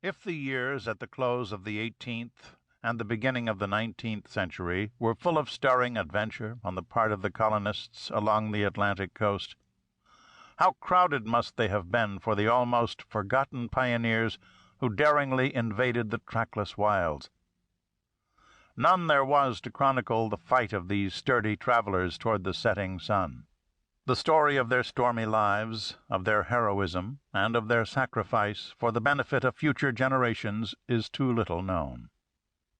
If the years at the close of the 18th and the beginning of the 19th century were full of stirring adventure on the part of the colonists along the Atlantic coast, how crowded must they have been for the almost forgotten pioneers who daringly invaded the trackless wilds. None there was to chronicle the fight of these sturdy travelers toward the setting sun. The story of their stormy lives, of their heroism, and of their sacrifice for the benefit of future generations is too little known.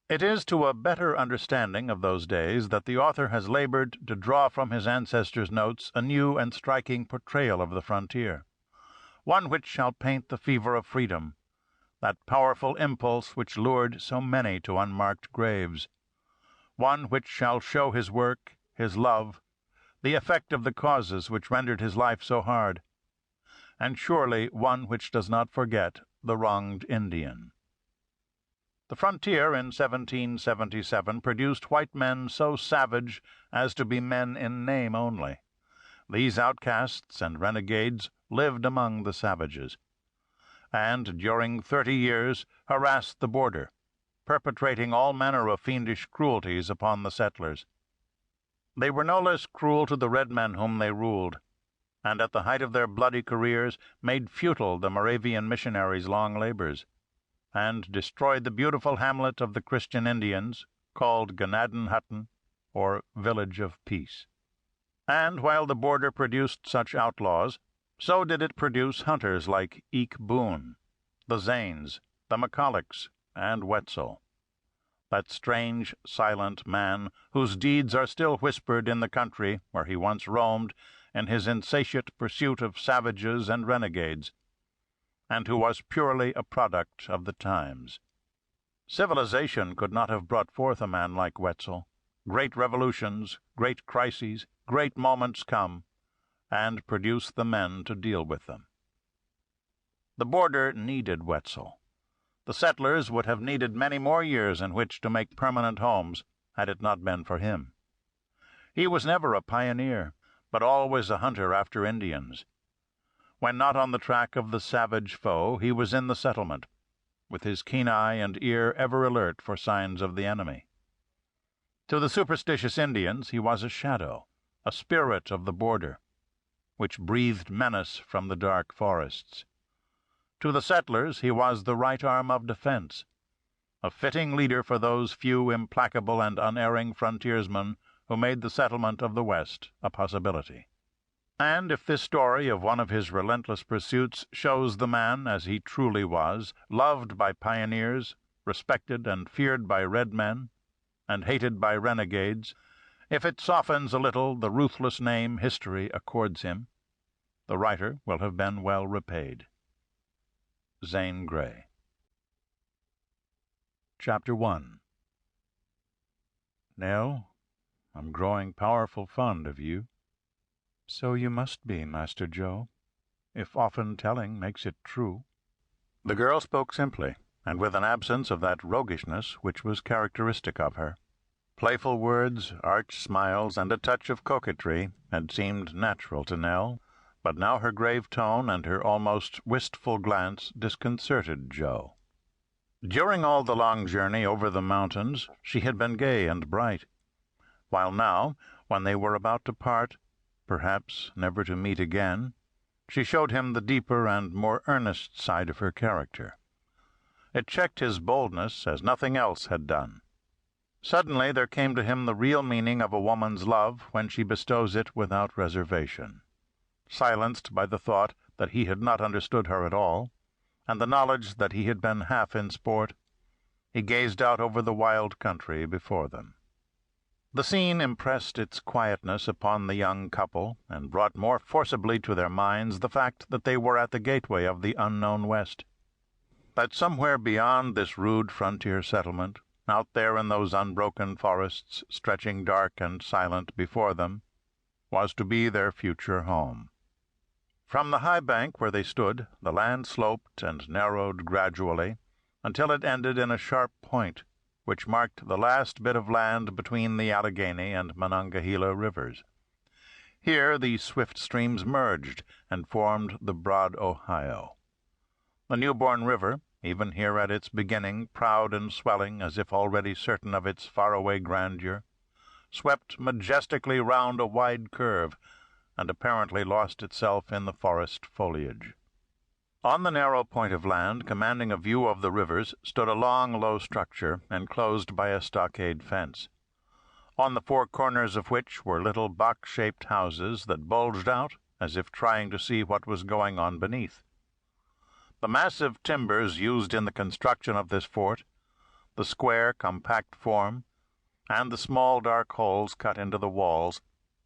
It is to a better understanding of those days that the author has labored to draw from his ancestors' notes a new and striking portrayal of the frontier, one which shall paint the fever of freedom, that powerful impulse which lured so many to unmarked graves, one which shall show his work, his love, the effect of the causes which rendered his life so hard, and surely one which does not forget the wronged Indian. The frontier in 1777 produced white men so savage as to be men in name only. These outcasts and renegades lived among the savages, and during 30 years harassed the border, perpetrating all manner of fiendish cruelties upon the settlers. They were no less cruel to the red men whom they ruled, and at the height of their bloody careers made futile the Moravian missionaries' long labors, and destroyed the beautiful hamlet of the Christian Indians, called Ganadin Hutton, or Village of Peace. And while the border produced such outlaws, so did it produce hunters like Eke Boone, the Zanes, the McCullochs, and Wetzel, that strange, silent man whose deeds are still whispered in the country where he once roamed in his insatiate pursuit of savages and renegades, and who was purely a product of the times. Civilization could not have brought forth a man like Wetzel. Great revolutions, great crises, great moments come, and produce the men to deal with them. The border needed Wetzel. The settlers would have needed many more years in which to make permanent homes had it not been for him. He was never a pioneer, but always a hunter after Indians. When not on the track of the savage foe, he was in the settlement, with his keen eye and ear ever alert for signs of the enemy. To the superstitious Indians he was a shadow, a spirit of the border, which breathed menace from the dark forests. To the settlers he was the right arm of defense, a fitting leader for those few implacable and unerring frontiersmen who made the settlement of the West a possibility. And if this story of one of his relentless pursuits shows the man as he truly was, loved by pioneers, respected and feared by red men, and hated by renegades, if it softens a little the ruthless name history accords him, the writer will have been well repaid. Zane Grey. Chapter 1. Nell, I'm growing powerful fond of you. So you must be, Master Joe, if often telling makes it true. The girl spoke simply, and with an absence of that roguishness which was characteristic of her. Playful words, arch smiles, and a touch of coquetry had seemed natural to Nell, but now her grave tone and her almost wistful glance disconcerted Joe. During all the long journey over the mountains she had been gay and bright, while now, when they were about to part, perhaps never to meet again, she showed him the deeper and more earnest side of her character. It checked his boldness as nothing else had done. Suddenly there came to him the real meaning of a woman's love when she bestows it without reservation. Silenced by the thought that he had not understood her at all, and the knowledge that he had been half in sport, he gazed out over the wild country before them. The scene impressed its quietness upon the young couple and brought more forcibly to their minds the fact that they were at the gateway of the unknown West, that somewhere beyond this rude frontier settlement, out there in those unbroken forests stretching dark and silent before them, was to be their future home. From the high bank where they stood, the land sloped and narrowed gradually until it ended in a sharp point, which marked the last bit of land between the Allegheny and Monongahela rivers. Here the swift streams merged and formed the broad Ohio. The newborn river, even here at its beginning, proud and swelling as if already certain of its faraway grandeur, swept majestically round a wide curve, and apparently lost itself in the forest foliage. On the narrow point of land, commanding a view of the rivers, stood a long, low structure, enclosed by a stockade fence, on the four corners of which were little box-shaped houses that bulged out as if trying to see what was going on beneath. The massive timbers used in the construction of this fort, the square, compact form, and the small, dark holes cut into the walls,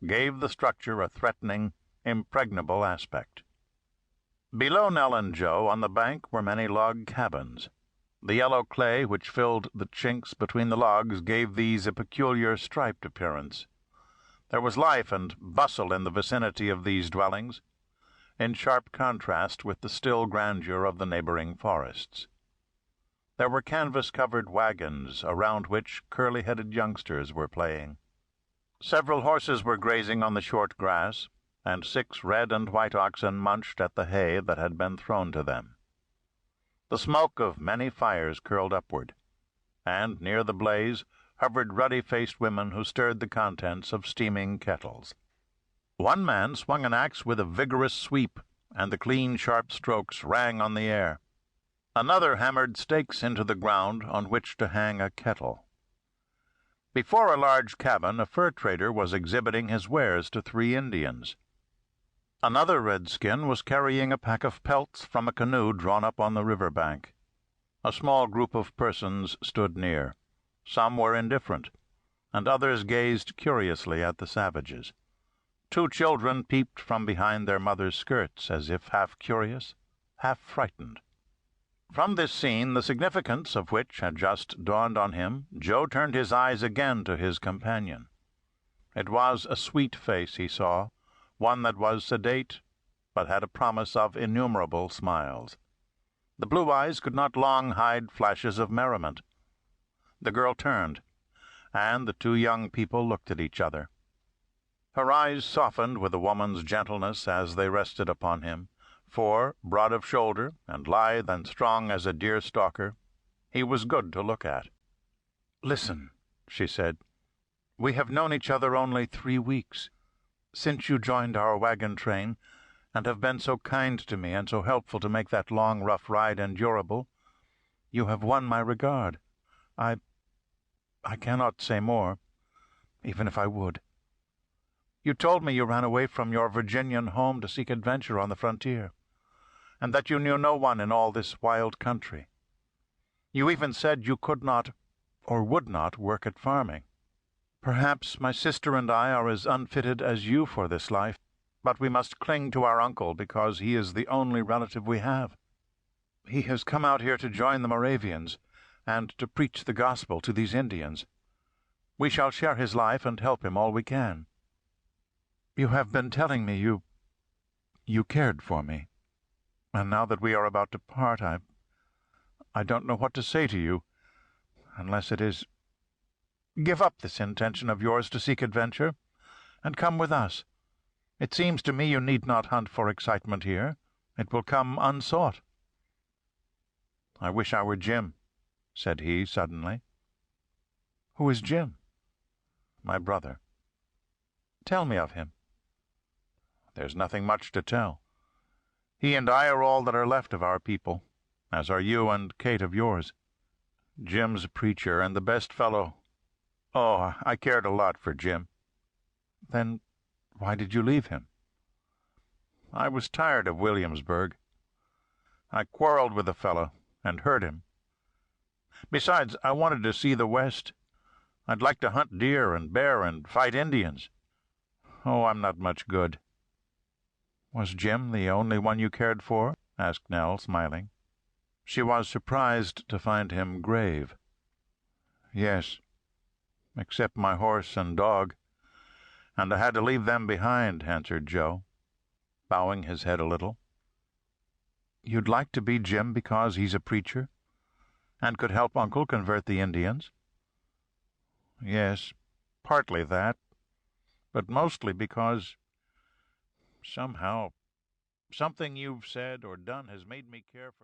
gave the structure a threatening, impregnable aspect. Below Nell and Joe, on the bank, were many log cabins. The yellow clay which filled the chinks between the logs gave these a peculiar striped appearance. There was life and bustle in the vicinity of these dwellings, in sharp contrast with the still grandeur of the neighboring forests. There were canvas-covered wagons, around which curly-headed youngsters were playing. Several horses were grazing on the short grass, and 6 red and white oxen munched at the hay that had been thrown to them. The smoke of many fires curled upward, and near the blaze hovered ruddy-faced women who stirred the contents of steaming kettles. One man swung an axe with a vigorous sweep, and the clean, sharp strokes rang on the air. Another hammered stakes into the ground on which to hang a kettle. Before a large cabin, a fur trader was exhibiting his wares to 3 Indians. Another redskin was carrying a pack of pelts from a canoe drawn up on the river bank. A small group of persons stood near. Some were indifferent, and others gazed curiously at the savages. 2 children peeped from behind their mothers' skirts, as if half curious, half frightened. From this scene, the significance of which had just dawned on him, Joe turned his eyes again to his companion. It was a sweet face he saw, one that was sedate, but had a promise of innumerable smiles. The blue eyes could not long hide flashes of merriment. The girl turned, and the 2 young people looked at each other. Her eyes softened with a woman's gentleness as they rested upon him, for, broad of shoulder, and lithe and strong as a deer-stalker, he was good to look at. "Listen," she said, "we have known each other only 3 weeks. Since you joined our wagon train, and have been so kind to me and so helpful to make that long, rough ride endurable, you have won my regard. I cannot say more, even if I would. You told me you ran away from your Virginian home to seek adventure on the frontier, and that you knew no one in all this wild country. You even said you could not, or would not, work at farming. Perhaps my sister and I are as unfitted as you for this life, but we must cling to our uncle because he is the only relative we have. He has come out here to join the Moravians and to preach the gospel to these Indians. We shall share his life and help him all we can. You have been telling me you cared for me, and now that we are about to part, I don't know what to say to you, unless it is, give up this intention of yours to seek adventure, and come with us. It seems to me you need not hunt for excitement here. It will come unsought." "I wish I were Jim," said he suddenly. "Who is Jim?" "My brother." "Tell me of him." "There's nothing much to tell. He and I are all that are left of our people, as are you and Kate of yours. Jim's a preacher, and the best fellow. Oh, I cared a lot for Jim." "Then why did you leave him?" "I was tired of Williamsburg. I quarreled with the fellow and hurt him. Besides, I wanted to see the West. I'd like to hunt deer and bear and fight Indians. Oh, I'm not much good." "Was Jim the only one you cared for?" asked Nell, smiling. She was surprised to find him grave. "Yes, except my horse and dog, and I had to leave them behind," answered Joe, bowing his head a little. "You'd like to be Jim because he's a preacher, and could help Uncle convert the Indians?" "Yes, partly that, but mostly because, somehow, something you've said or done has made me care for